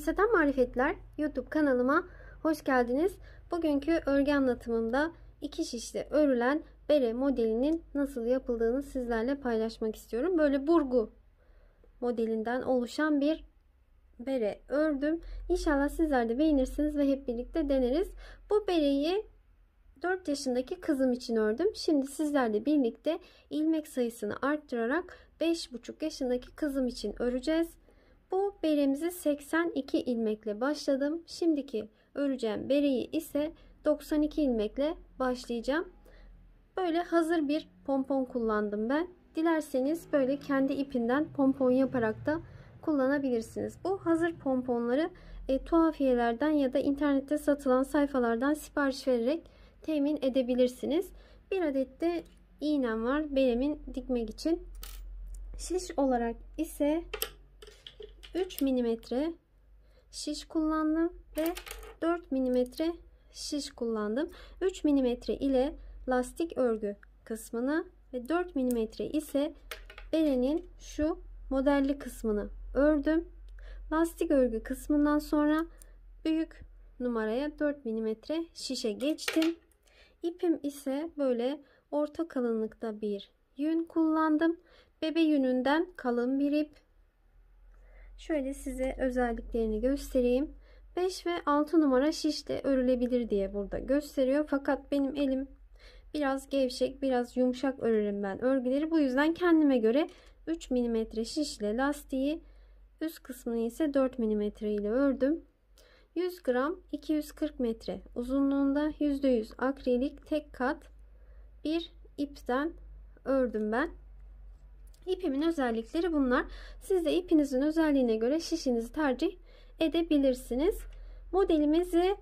Gülümseten Marifetler YouTube kanalıma hoş geldiniz. Bugünkü örgü anlatımımda 2 şişle örülen bere modelinin nasıl yapıldığını sizlerle paylaşmak istiyorum. Böyle burgu modelinden oluşan bir bere ördüm. İnşallah sizler de beğenirsiniz ve hep birlikte deneriz. Bu bereyi 4 yaşındaki kızım için ördüm. Şimdi sizlerle birlikte ilmek sayısını arttırarak 5,5 yaşındaki kızım için öreceğiz. Bu beremizi 82 ilmekle başladım. Şimdiki öreceğim bereyi ise 92 ilmekle başlayacağım. Böyle hazır bir pompon kullandım ben. Dilerseniz böyle kendi ipinden pompon yaparak da kullanabilirsiniz. Bu hazır pomponları tuhafiyelerden ya da internette satılan sayfalardan sipariş vererek temin edebilirsiniz. Bir adet de iğnem var beremin dikmek için. Şiş olarak ise 3 mm şiş kullandım ve 4 mm şiş kullandım. 3 mm ile lastik örgü kısmını ve 4 mm ise berenin şu modelli kısmını ördüm. Lastik örgü kısmından sonra büyük numaraya 4 mm şişe geçtim. İpim ise böyle orta kalınlıkta bir yün kullandım. Bebe yününden kalın bir ip. Şöyle size özelliklerini göstereyim. 5 ve 6 numara şişle örülebilir diye burada gösteriyor. Fakat benim elim biraz gevşek, biraz yumuşak örürüm ben örgüleri. Bu yüzden kendime göre 3 mm şişle lastiği, üst kısmını ise 4 mm ile ördüm. 100 gram 240 metre uzunluğunda %100 akrilik tek kat bir ipten ördüm ben. İpimin özellikleri bunlar. Siz de ipinizin özelliğine göre şişinizi tercih edebilirsiniz. Modelimizi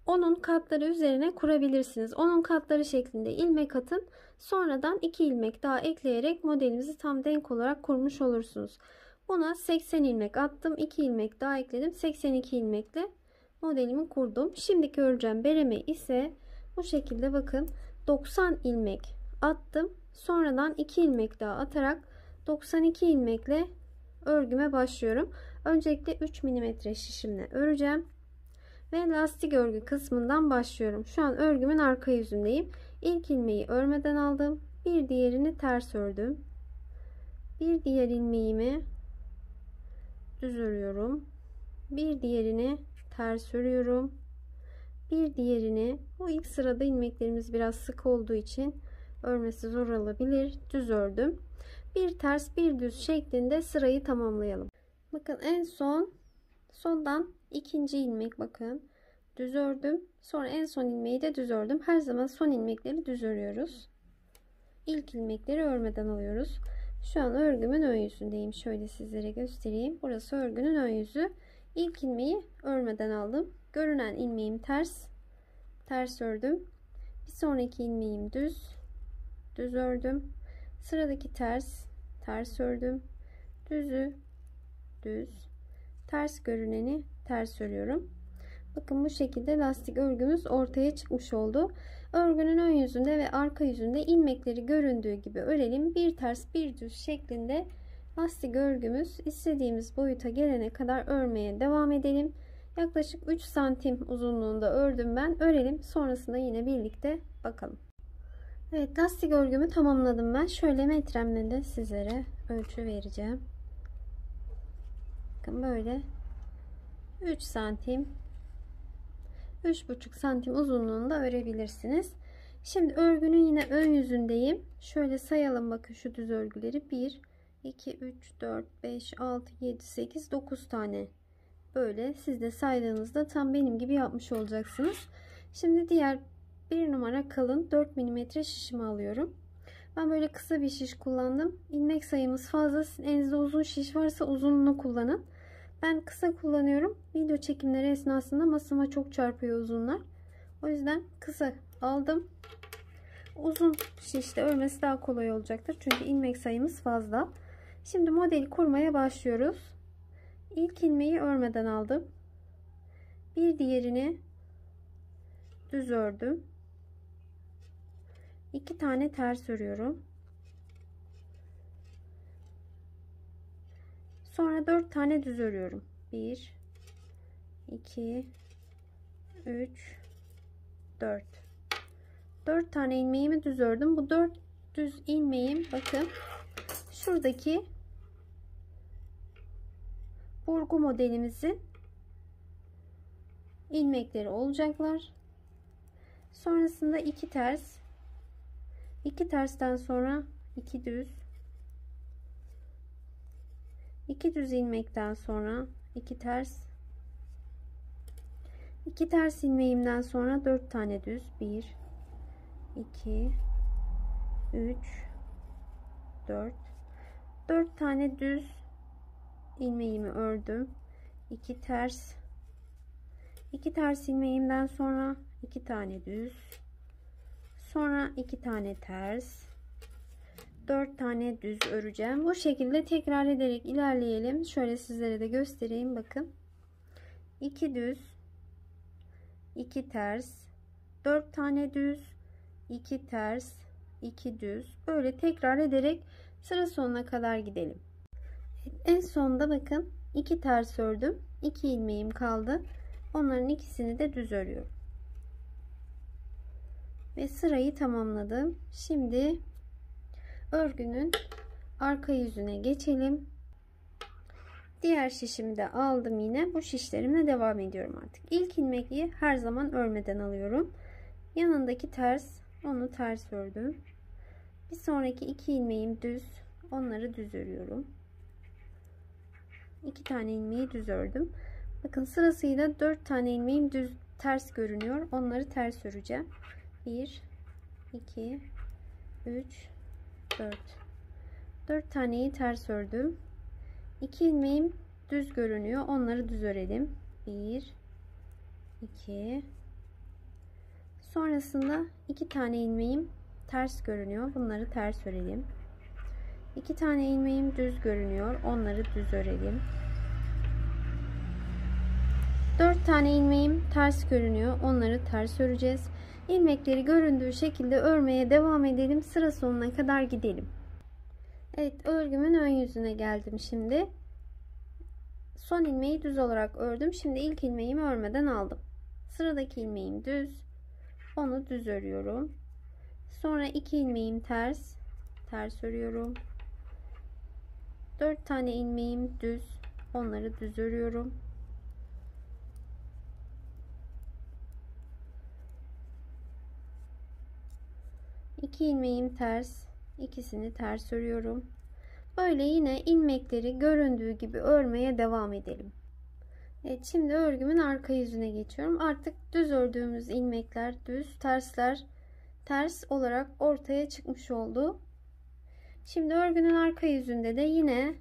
onun katları üzerine kurabilirsiniz. Onun katları şeklinde ilmek atın. Sonradan 2 ilmek daha ekleyerek modelimizi tam denk olarak kurmuş olursunuz. Buna 80 ilmek attım. 2 ilmek daha ekledim. 82 ilmekle modelimi kurdum. Şimdiki öreceğim bereme ise bu şekilde bakın 90 ilmek attım. Sonradan 2 ilmek daha atarak 92 ilmekle örgüme başlıyorum. Öncelikle 3 mm şişimle öreceğim. Ve lastik örgü kısmından başlıyorum. Şu an örgümün arka yüzündeyim. İlk ilmeği örmeden aldım. Bir diğerini ters ördüm. Bir diğer ilmeğimi düz örüyorum. Bir diğerini ters örüyorum. Bir diğerini, bu ilk sırada ilmeklerimiz biraz sık olduğu için örmesi zor olabilir. Düz ördüm. Bir ters bir düz şeklinde sırayı tamamlayalım. Bakın en sondan ikinci ilmek bakın düz ördüm. Sonra en son ilmeği de düz ördüm. Her zaman son ilmekleri düz örüyoruz. İlk ilmekleri örmeden alıyoruz. Şu an örgümün ön yüzündeyim. Şöyle sizlere göstereyim. Burası örgünün ön yüzü. İlk ilmeği örmeden aldım. Görünen ilmeğim ters ördüm. Bir sonraki ilmeğim düz ördüm. Sıradaki ters ördüm. Düzü düz, ters görüneni ters örüyorum. Bakın bu şekilde lastik örgümüz ortaya çıkmış oldu. Örgünün ön yüzünde ve arka yüzünde ilmekleri göründüğü gibi örelim. Bir ters bir düz şeklinde lastik örgümüz istediğimiz boyuta gelene kadar örmeye devam edelim. Yaklaşık 3 santim uzunluğunda ördüm ben. Örelim. Sonrasında yine birlikte bakalım. Evet, lastik örgümü tamamladım ben. Şöyle metremle de sizlere ölçü vereceğim. Bakın böyle 3 santim 3,5 santim uzunluğunda örebilirsiniz. Şimdi örgünün yine ön yüzündeyim. Şöyle sayalım bakın şu düz örgüleri. 1 2 3 4 5 6 7 8 9 tane. Böyle siz de saydığınızda tam benim gibi yapmış olacaksınız. Şimdi diğer bir numara kalın 4 mm şişimi alıyorum. Ben böyle kısa bir şiş kullandım. İlmek sayımız fazla. Sizin elinizde uzun şiş varsa uzunluğunu kullanın. Ben kısa kullanıyorum. Video çekimleri esnasında masama çok çarpıyor uzunlar. O yüzden kısa aldım. Uzun şişle örmesi daha kolay olacaktır. Çünkü ilmek sayımız fazla. Şimdi modeli kurmaya başlıyoruz. İlk ilmeği örmeden aldım. Bir diğerini düz ördüm. 2 tane ters örüyorum. Sonra 4 tane düz örüyorum. 1 2, 3, 4. 4 tane ilmeğimi düz ördüm. Bu 4 düz ilmeğim bakın şuradaki burgu modelimizin ilmekleri olacaklar. Sonrasında 2 ters, 2 tersten sonra 2 düz, 2 düz ilmekten sonra 2 ters, 2 ters ilmeğimden sonra 4 tane düz, 1, 2, 3, 4, 4 tane düz ilmeğimi ördüm. 2 ters, 2 ters ilmeğimden sonra 2 tane düz, sonra 2 tane ters, 4 tane düz öreceğim. Bu şekilde tekrar ederek ilerleyelim. Şöyle sizlere de göstereyim. Bakın 2 düz, 2 ters, 4 tane düz, 2 ters, 2 düz, böyle tekrar ederek sıra sonuna kadar gidelim. En sonunda bakın 2 ters ördüm, 2 ilmeğim kaldı. Onların ikisini de düz örüyorum ve sırayı tamamladım. Şimdi örgünün arka yüzüne geçelim. Diğer şişimi de aldım, yine bu şişlerimle devam ediyorum artık. İlk ilmeği her zaman örmeden alıyorum. Yanındaki ters, onu ters ördüm. Bir sonraki 2 ilmeğim düz, onları düz örüyorum. 2 tane ilmeği düz ördüm. Bakın sırasıyla 4 tane ilmeğim düz ters görünüyor. Onları ters öreceğim. 1, 2, 3, 4. 4 taneyi ters ördüm. 2 ilmeğim düz görünüyor. Onları düz örelim. 1, 2. Sonrasında 2 tane ilmeğim ters görünüyor. Bunları ters örelim. 2 tane ilmeğim düz görünüyor. Onları düz örelim. 4 tane ilmeğim ters görünüyor. Onları ters öreceğiz. İlmekleri göründüğü şekilde örmeye devam edelim. Sıra sonuna kadar gidelim. Evet, örgümün ön yüzüne geldim şimdi. Son ilmeği düz olarak ördüm. Şimdi ilk ilmeğimi örmeden aldım. Sıradaki ilmeğim düz. Onu düz örüyorum. Sonra 2 ilmeğim ters. Ters örüyorum. 4 tane ilmeğim düz. Onları düz örüyorum. İki ilmeğim ters. İkisini ters örüyorum. Böyle yine ilmekleri göründüğü gibi örmeye devam edelim. Evet, şimdi örgümün arka yüzüne geçiyorum. Artık düz ördüğümüz ilmekler düz, tersler ters olarak ortaya çıkmış oldu. Şimdi örgünün arka yüzünde de yine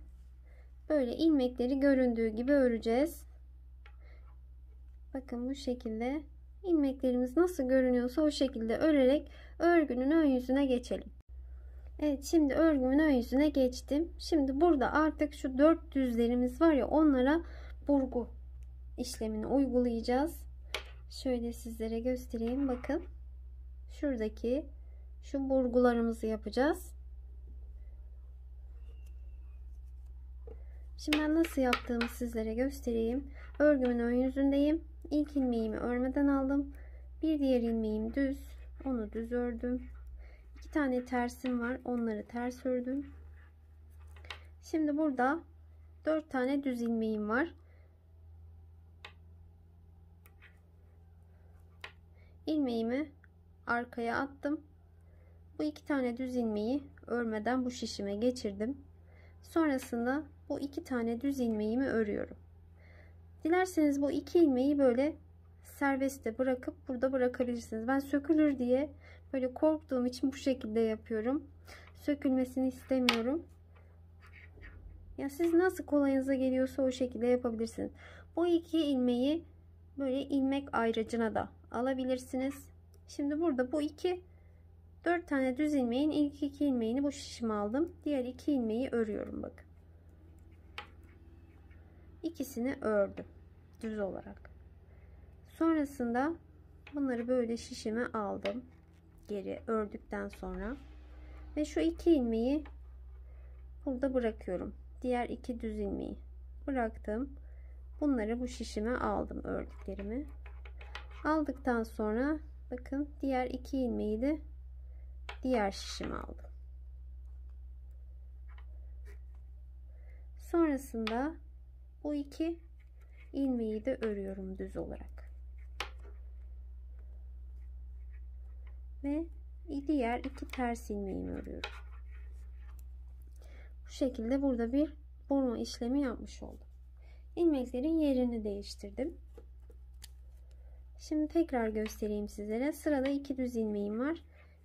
böyle ilmekleri göründüğü gibi öreceğiz. Bakın bu şekilde ilmeklerimiz nasıl görünüyorsa o şekilde örerek örgünün ön yüzüne geçelim. Evet, şimdi örgümün ön yüzüne geçtim. Şimdi burada artık şu 4 düzlerimiz var ya, onlara burgu işlemini uygulayacağız. Şöyle sizlere göstereyim. Bakın şuradaki şu burgularımızı yapacağız. Şimdi ben nasıl yaptığımı sizlere göstereyim. Örgümün ön yüzündeyim. İlk ilmeğimi örmeden aldım. Bir diğer ilmeğim düz. Onu düz ördüm. 2 tane tersim var. Onları ters ördüm. Şimdi burada 4 tane düz ilmeğim var. İlmeğimi arkaya attım. Bu 2 tane düz ilmeği örmeden bu şişime geçirdim. Sonrasında bu 2 tane düz ilmeğimi örüyorum. Dilerseniz bu 2 ilmeği böyle serbestte bırakıp burada bırakabilirsiniz. Ben sökülür diye böyle korktuğum için bu şekilde yapıyorum. Sökülmesini istemiyorum. Ya siz nasıl kolayınıza geliyorsa o şekilde yapabilirsiniz. Bu 2 ilmeği böyle ilmek ayracına da alabilirsiniz. Şimdi burada bu 4 tane düz ilmeğin ilk 2 ilmeğini bu şişime aldım. Diğer 2 ilmeği örüyorum bakın. İkisini ördüm düz olarak. Sonrasında bunları böyle şişime aldım. Geri ördükten sonra ve şu 2 ilmeği burada bırakıyorum. Diğer 2 düz ilmeği bıraktım. bunları bu şişime aldım, ördüklerimi. Aldıktan sonra bakın diğer 2 ilmeği de diğer şişime aldım. Sonrasında bu 2 ilmeği de örüyorum düz olarak. Ve diğer 2 ters ilmeğimi örüyorum. Bu şekilde burada bir burma işlemi yapmış oldum. İlmeklerin yerini değiştirdim. Şimdi tekrar göstereyim sizlere. Sırada 2 düz ilmeğim var.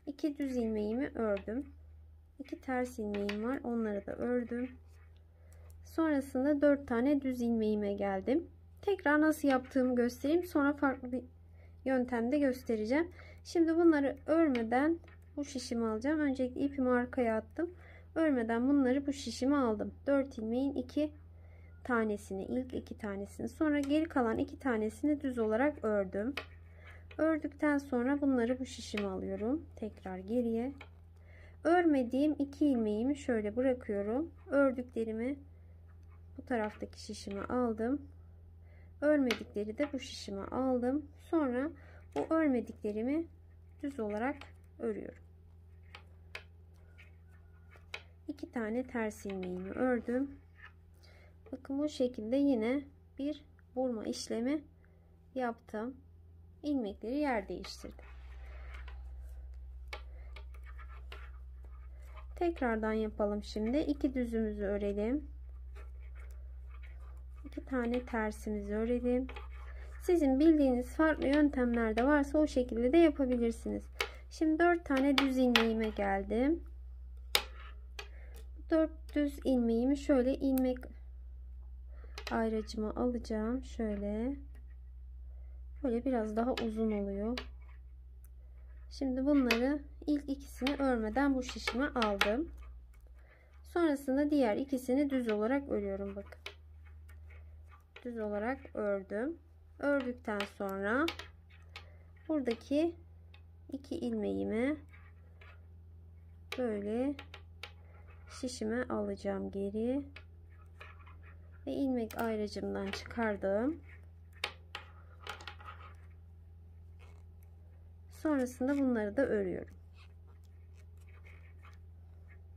2 düz ilmeğimi ördüm. 2 ters ilmeğim var. Onları da ördüm. Sonrasında 4 tane düz ilmeğime geldim. Tekrar nasıl yaptığımı göstereyim. Sonra farklı bir yöntemde göstereceğim. Şimdi bunları örmeden bu şişimi alacağım. Öncelikle ipimi arkaya attım. Örmeden bunları bu şişime aldım. 4 ilmeğin 2 tanesini, ilk 2 tanesini, sonra geri kalan 2 tanesini düz olarak ördüm. Ördükten sonra bunları bu şişime alıyorum. Tekrar geriye. Örmediğim 2 ilmeğimi şöyle bırakıyorum. Ördüklerimi bu taraftaki şişime aldım. Örmedikleri de bu şişime aldım. Sonra bu örmediklerimi düz olarak örüyorum. 2 tane ters ilmeğimi ördüm. Bakın bu şekilde yine bir burma işlemi yaptım. İlmekleri yer değiştirdim. Tekrardan yapalım şimdi. 2 düzümüzü örelim. 2 tane tersimizi örelim. Sizin bildiğiniz farklı yöntemler de varsa o şekilde de yapabilirsiniz. Şimdi 4 tane düz ilmeğime geldim. 4 düz ilmeğimi şöyle ilmek ayracıma alacağım. Şöyle. Böyle biraz daha uzun oluyor. Şimdi bunları ilk ikisini örmeden bu şişime aldım. Sonrasında diğer ikisini düz olarak örüyorum. Bakın. Düz olarak ördüm. Ördükten sonra buradaki 2 ilmeğimi böyle şişime alacağım geri ve ilmek ayracımdan çıkardım. Sonrasında bunları da örüyorum.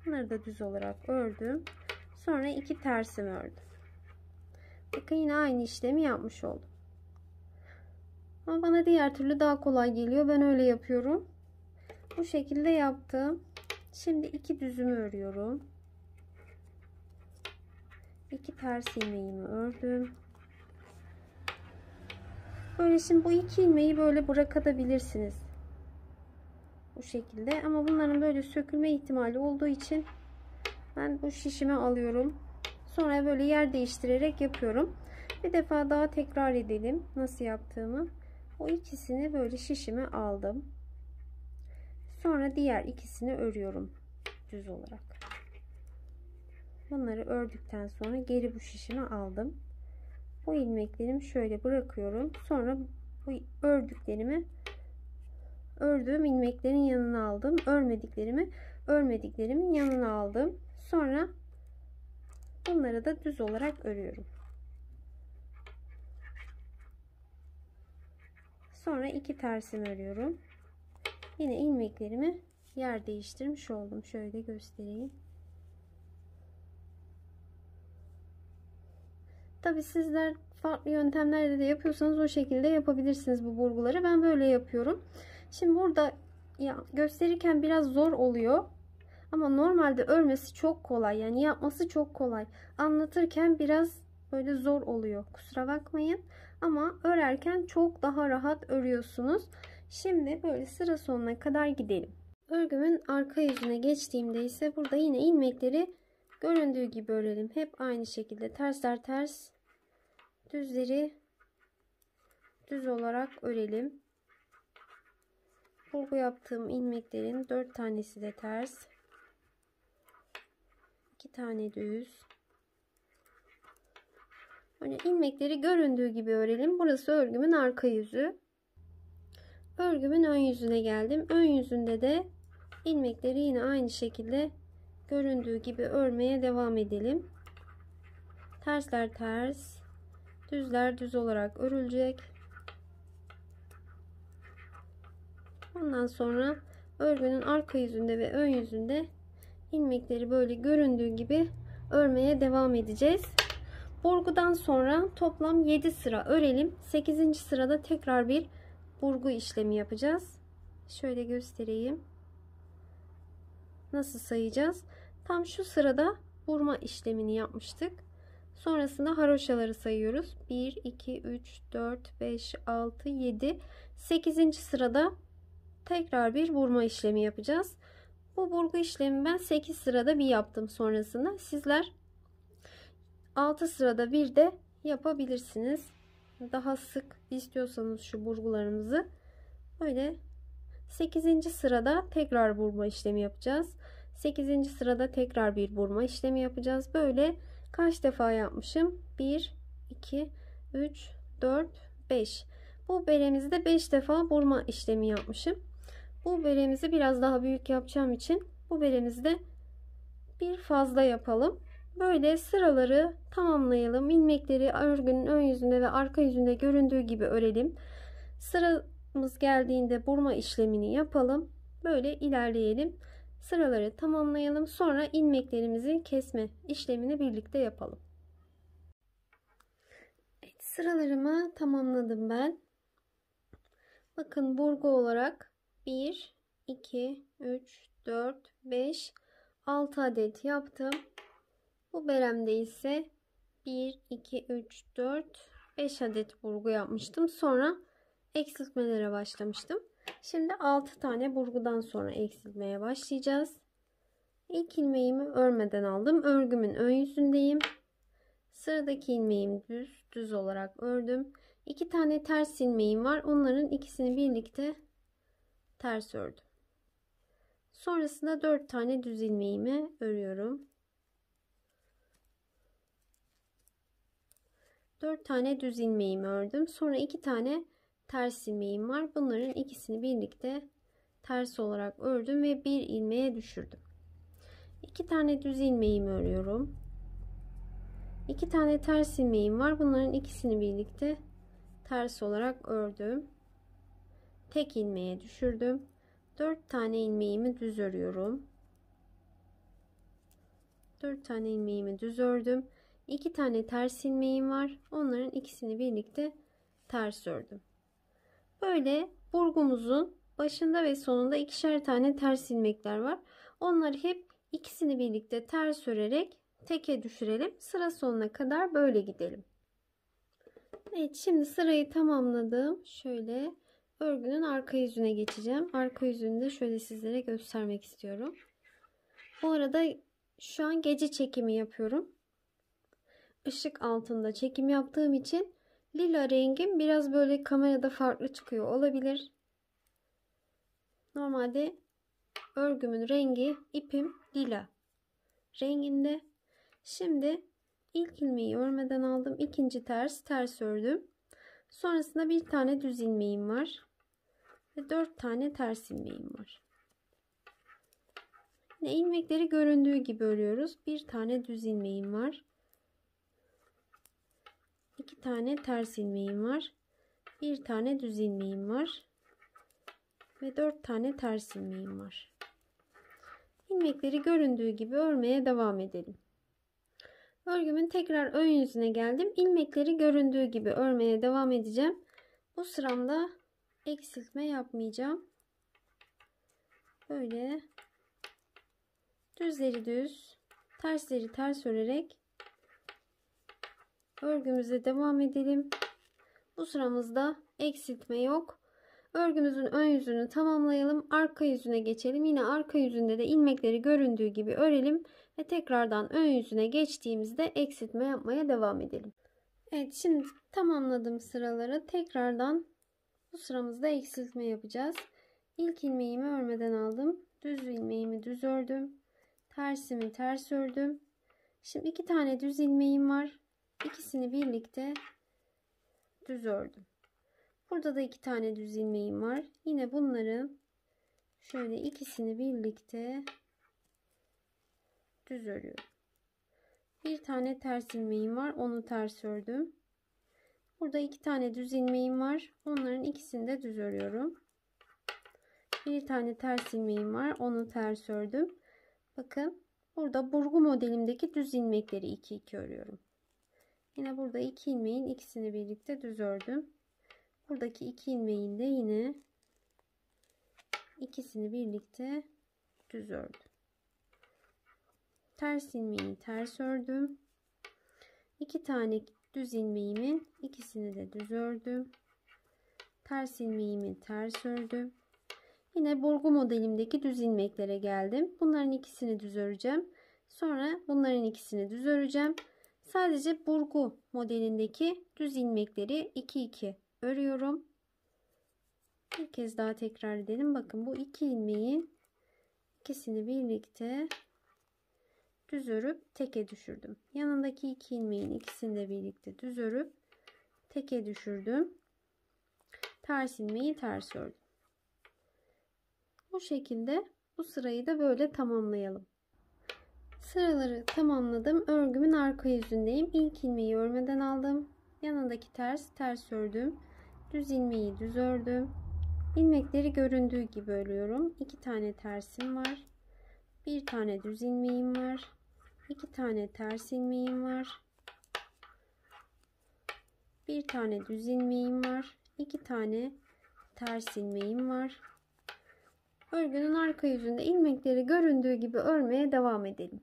Bunları da düz olarak ördüm. Sonra 2 tersimi ördüm. Bakın yine aynı işlemi yapmış oldum. Ama bana diğer türlü daha kolay geliyor. Ben öyle yapıyorum. Bu şekilde yaptım. Şimdi 2 düzümü örüyorum. 2 ters ilmeğimi ördüm. Böyle şimdi bu 2 ilmeği böyle bırakabilirsiniz. Bu şekilde. Ama bunların böyle sökülme ihtimali olduğu için ben bu şişime alıyorum. Sonra böyle yer değiştirerek yapıyorum. Bir defa daha tekrar edelim nasıl yaptığımı. O ikisini böyle şişime aldım. Sonra diğer ikisini örüyorum düz olarak. Bunları ördükten sonra geri bu şişime aldım. Bu ilmeklerimi şöyle bırakıyorum. Sonra bu ördüğüm ilmeklerin yanına aldım. Örmediklerimin yanına aldım. Sonra bunları da düz olarak örüyorum. Sonra 2 tersimi örüyorum. Yine ilmeklerimi yer değiştirmiş oldum. Şöyle göstereyim. Tabi sizler farklı yöntemlerde de yapıyorsanız o şekilde yapabilirsiniz bu burguları. Ben böyle yapıyorum. Şimdi burada gösterirken biraz zor oluyor. Ama normalde örmesi çok kolay. Yani yapması çok kolay. Anlatırken biraz böyle zor oluyor. Kusura bakmayın. Ama örerken çok daha rahat örüyorsunuz. Şimdi böyle sıra sonuna kadar gidelim. Örgümün arka yüzüne geçtiğimde ise burada yine ilmekleri göründüğü gibi örelim. Hep aynı şekilde tersler ters, düzleri düz olarak örelim. Burgu yaptığım ilmeklerin 4 tanesi de ters, 2 tane düz. Böyle ilmekleri göründüğü gibi örelim. Burası örgümün arka yüzü. Örgümün ön yüzüne geldim. Ön yüzünde de ilmekleri yine aynı şekilde göründüğü gibi örmeye devam edelim. Tersler ters, Düzler düz olarak örülecek. Ondan sonra örgünün arka yüzünde ve ön yüzünde ilmekleri böyle göründüğü gibi örmeye devam edeceğiz. Burgudan sonra toplam 7 sıra örelim. 8. sırada tekrar bir burgu işlemi yapacağız. Şöyle göstereyim. Nasıl sayacağız? Tam şu sırada vurma işlemini yapmıştık. Sonrasında haroşaları sayıyoruz. 1, 2, 3, 4, 5, 6, 7. 8. sırada tekrar bir vurma işlemi yapacağız. Bu burgu işlemi ben 8 sırada bir yaptım sonrasında. Sizler 6 sırada bir de yapabilirsiniz. Daha sık istiyorsanız şu burgularımızı böyle 8. sırada tekrar vurma işlemi yapacağız. 8. sırada tekrar bir vurma işlemi yapacağız. Böyle kaç defa yapmışım? 1, 2, 3, 4, 5. Bu beremizde 5 defa vurma işlemi yapmışım. Bu beremizi biraz daha büyük yapacağım için bu beremizde bir fazla yapalım. Böyle sıraları tamamlayalım. İlmekleri örgünün ön yüzünde ve arka yüzünde göründüğü gibi örelim. Sıramız geldiğinde vurma işlemini yapalım. Böyle ilerleyelim. Sıraları tamamlayalım. Sonra ilmeklerimizin kesme işlemini birlikte yapalım. Evet, sıralarımı tamamladım ben. Bakın burgu olarak 1, 2, 3, 4, 5, 6 adet yaptım. Bu beremde ise 1, 2, 3, 4, 5 adet burgu yapmıştım. Sonra eksiltmelere başlamıştım. Şimdi 6 tane burgudan sonra eksiltmeye başlayacağız. İlk ilmeğimi örmeden aldım. Örgümün ön yüzündeyim. Sıradaki ilmeğimi düz olarak ördüm. 2 tane ters ilmeğim var. Onların ikisini birlikte ters ördüm. Sonrasında 4 tane düz ilmeğimi örüyorum. 4 tane düz ilmeğimi ördüm. Sonra 2 tane ters ilmeğim var. Bunların ikisini birlikte ters olarak ördüm ve bir ilmeğe düşürdüm. 2 tane düz ilmeğimi örüyorum. 2 tane ters ilmeğim var. Bunların ikisini birlikte ters olarak ördüm. Tek ilmeğe düşürdüm. 4 tane ilmeğimi düz örüyorum. 4 tane ilmeğimi düz ördüm. 2 tane ters ilmeğim var. Onların ikisini birlikte ters ördüm. Böyle burgumuzun başında ve sonunda ikişer tane ters ilmekler var. Onları hep ikisini birlikte ters örerek teke düşürelim. Sıra sonuna kadar böyle gidelim. Evet, şimdi sırayı tamamladım. Şöyle örgünün arka yüzüne geçeceğim. Arka yüzünü de şöyle sizlere göstermek istiyorum. Bu arada şu an gece çekimi yapıyorum. Işık altında çekim yaptığım için lila rengim biraz böyle kamerada farklı çıkıyor olabilir. Normalde örgümün rengi, ipim lila renginde. Şimdi ilk ilmeği örmeden aldım. İkinci ters ördüm. Sonrasında bir tane düz ilmeğim var. Ve 4 tane ters ilmeğim var. Yine ilmekleri göründüğü gibi örüyoruz. Bir tane düz ilmeğim var. 2 tane ters ilmeğim var. Bir tane düz ilmeğim var. Ve 4 tane ters ilmeğim var. İlmekleri göründüğü gibi örmeye devam edelim. Örgümün tekrar ön yüzüne geldim. İlmekleri göründüğü gibi örmeye devam edeceğim. Bu sıramda eksiltme yapmayacağım. Böyle düzleri düz, tersleri ters örerek örgümüze devam edelim. Bu sıramızda eksiltme yok. Örgümüzün ön yüzünü tamamlayalım. Arka yüzüne geçelim. Yine arka yüzünde de ilmekleri göründüğü gibi örelim. Ve tekrardan ön yüzüne geçtiğimizde eksiltme yapmaya devam edelim. Evet, şimdi tamamladım sıraları. Tekrardan bu sıramızda eksiltme yapacağız. İlk ilmeğimi örmeden aldım. Düz ilmeğimi düz ördüm. Tersimi ters ördüm. Şimdi 2 tane düz ilmeğim var. İkisini birlikte düz ördüm. Burada da 2 tane düz ilmeğim var. Yine bunları şöyle ikisini birlikte düz örüyorum. Bir tane ters ilmeğim var. Onu ters ördüm. Burada 2 tane düz ilmeğim var. Onların ikisini de düz örüyorum. Bir tane ters ilmeğim var. Onu ters ördüm. Bakın burada burgu modelimdeki düz ilmekleri 2 örüyorum. Yine burada 2 ilmeğin ikisini birlikte düz ördüm. Buradaki 2 ilmeğin de yine ikisini birlikte düz ördüm. Ters ilmeği ters ördüm. 2 tane düz ilmeğimin ikisini de düz ördüm. Ters ilmeğimi ters ördüm. Yine burgu modelimdeki düz ilmeklere geldim. Bunların ikisini düz öreceğim. Sonra bunların ikisini düz öreceğim. Sadece burgu modelindeki düz ilmekleri 2 örüyorum. Bir kez daha tekrar edelim. Bakın bu 2 ilmeğin ikisini birlikte düz örüp teke düşürdüm. Yanındaki 2 ilmeğin ikisini de birlikte düz örüp teke düşürdüm. Ters ilmeği ters ördüm. Bu şekilde bu sırayı da böyle tamamlayalım. Sıraları tamamladım. Örgümün arka yüzündeyim. İlk ilmeği örmeden aldım. Yanındaki ters ördüm. Düz ilmeği düz ördüm. İlmekleri göründüğü gibi örüyorum. 2 tane tersim var. Bir tane düz ilmeğim var. 2 tane ters ilmeğim var. Bir tane düz ilmeğim var. 2 tane ters ilmeğim var. Örgünün arka yüzünde ilmekleri göründüğü gibi örmeye devam edelim.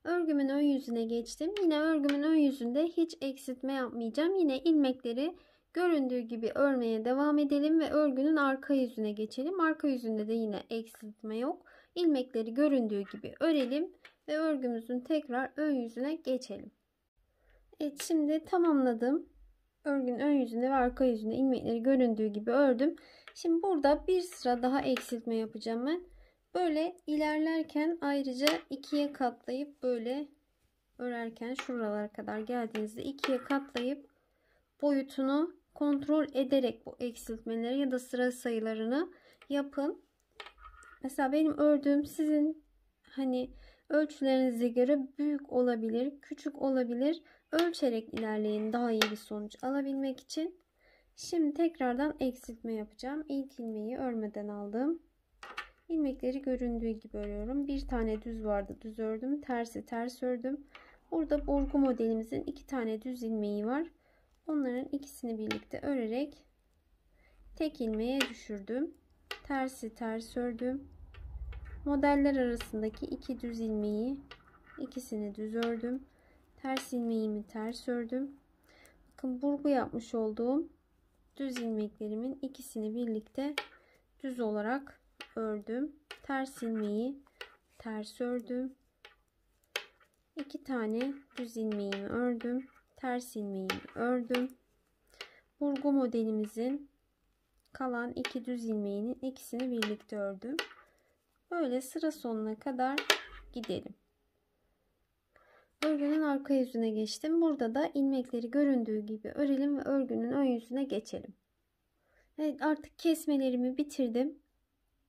Örgümün ön yüzüne geçtim. Yine örgümün ön yüzünde hiç eksiltme yapmayacağım. Yine ilmekleri göründüğü gibi örmeye devam edelim ve örgünün arka yüzüne geçelim. Arka yüzünde de yine eksiltme yok. İlmekleri göründüğü gibi örelim ve örgümüzün tekrar ön yüzüne geçelim. Evet, şimdi tamamladım. Örgünün ön yüzünde ve arka yüzünde ilmekleri göründüğü gibi ördüm. Şimdi burada bir sıra daha eksiltme yapacağım ben. Böyle ilerlerken ayrıca 2'ye katlayıp böyle örerken şuralara kadar geldiğinizde 2'ye katlayıp boyutunu kontrol ederek bu eksiltmeleri ya da sıra sayılarını yapın. Mesela benim ördüğüm sizin hani ölçülerinize göre büyük olabilir, küçük olabilir. Ölçerek ilerleyin daha iyi bir sonuç alabilmek için. Şimdi tekrardan eksiltme yapacağım. İlk ilmeği örmeden aldım. İlmekleri göründüğü gibi örüyorum. Bir tane düz vardı, düz ördüm. Tersi ters ördüm. Burada burgu modelimizin 2 tane düz ilmeği var. Onların ikisini birlikte örerek tek ilmeğe düşürdüm. Tersi ters ördüm. Modeller arasındaki 2 düz ilmeği ikisini düz ördüm. Ters ilmeğimi ters ördüm. Bakın burgu yapmış olduğum düz ilmeklerimin ikisini birlikte düz olarak ördüm. Ters ilmeği ters ördüm. 2 tane düz ilmeğimi ördüm. Ters ilmeğimi ördüm. Burgu modelimizin kalan 2 düz ilmeğinin ikisini birlikte ördüm. Böyle sıra sonuna kadar gidelim. Örgünün arka yüzüne geçtim. Burada da ilmekleri göründüğü gibi örelim ve örgünün ön yüzüne geçelim. Evet, artık kesmelerimi bitirdim.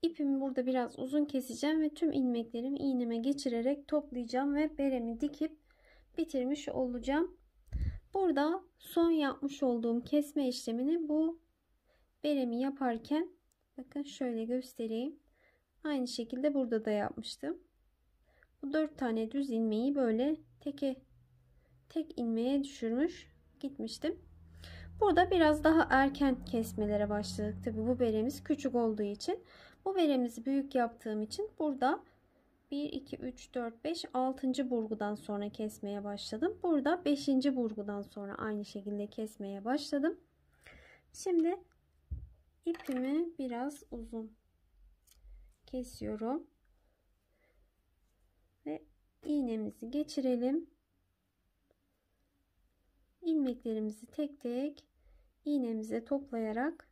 İpimi burada biraz uzun keseceğim ve tüm ilmeklerimi iğneme geçirerek toplayacağım ve beremi dikip bitirmiş olacağım. Burada son yapmış olduğum kesme işlemini bu beremi yaparken bakın şöyle göstereyim. Aynı şekilde burada da yapmıştım. Bu 4 tane düz ilmeği böyle tek ilmeğe düşürmüş gitmiştim. Burada biraz daha erken kesmelere başladık. Tabi bu beremiz küçük olduğu için. Bu beremizi büyük yaptığım için burada 1, 2, 3, 4, 5, 6. burgudan sonra kesmeye başladım. Burada 5. burgudan sonra aynı şekilde kesmeye başladım. Şimdi ipimi biraz uzun kesiyorum. Ve iğnemizi geçirelim. İlmeklerimizi tek tek iğnemize toplayarak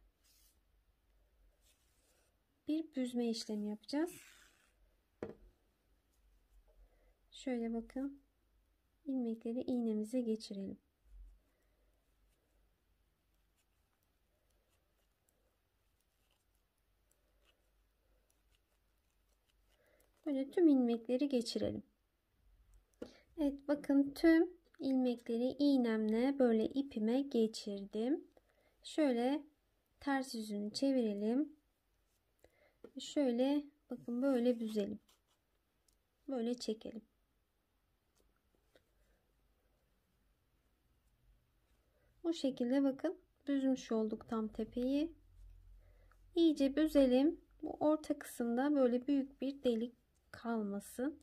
bir büzme işlemi yapacağız. Şöyle bakın. İlmekleri iğnemize geçirelim. Böyle tüm ilmekleri geçirelim. Evet, bakın tüm ilmekleri iğnemle böyle ipime geçirdim. Şöyle ters yüzünü çevirelim. Şöyle bakın böyle büzelim. Böyle çekelim. Bu şekilde bakın büzmüş olduk tam tepeyi. İyice büzelim. Bu orta kısımda böyle büyük bir delik kalmasın.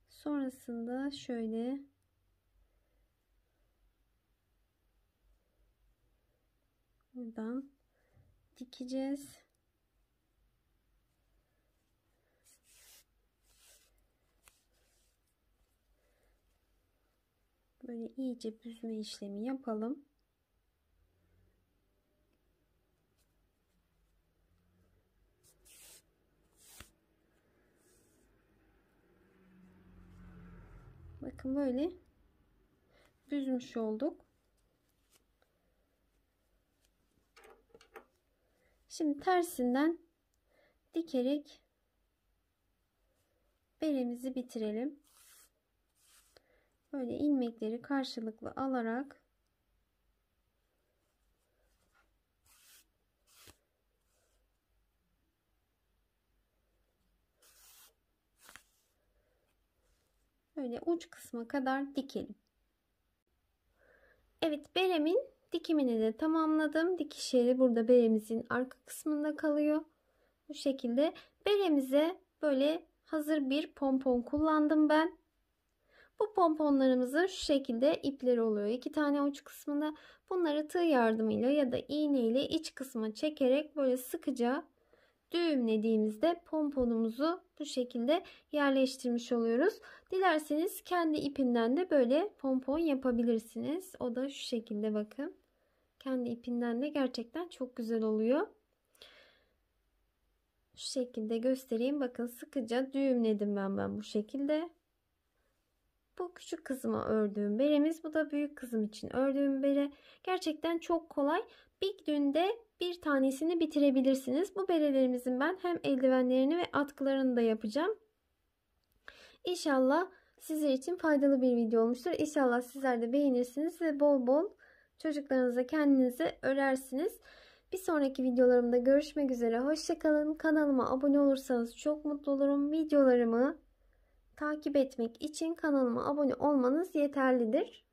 Sonrasında şöyle buradan dikeceğiz. Böyle iyice büzme işlemi yapalım. Bakın böyle büzmüş olduk. Şimdi tersinden dikerek beremizi bitirelim. Böyle ilmekleri karşılıklı alarak böyle uç kısma kadar dikelim. Evet, beremin dikimini de tamamladım. Dikiş yeri burada beremizin arka kısmında kalıyor. Bu şekilde beremize böyle hazır bir pompon kullandım ben. Bu pomponlarımızın şu şekilde ipleri oluyor. 2 tane uç kısmında. Bunları tığ yardımıyla ya da iğne ile iç kısma çekerek böyle sıkıca düğümlediğimizde pomponumuzu bu şekilde yerleştirmiş oluyoruz. Dilerseniz kendi ipinden de böyle pompon yapabilirsiniz. O da şu şekilde bakın. Kendi ipinden de gerçekten çok güzel oluyor. Şu şekilde göstereyim. Bakın sıkıca düğümledim ben bu şekilde. Bu küçük kızıma ördüğüm beremiz. Bu da büyük kızım için ördüğüm bere. Gerçekten çok kolay. Bir günde bir tanesini bitirebilirsiniz. Bu berelerimizin ben hem eldivenlerini ve atkılarını da yapacağım. İnşallah sizler için faydalı bir video olmuştur. İnşallah sizler de beğenirsiniz ve bol bol çocuklarınıza kendinize örersiniz. Bir sonraki videolarımda görüşmek üzere. Hoşça kalın. Kanalıma abone olursanız çok mutlu olurum. Videolarımı takip etmek için kanalıma abone olmanız yeterlidir.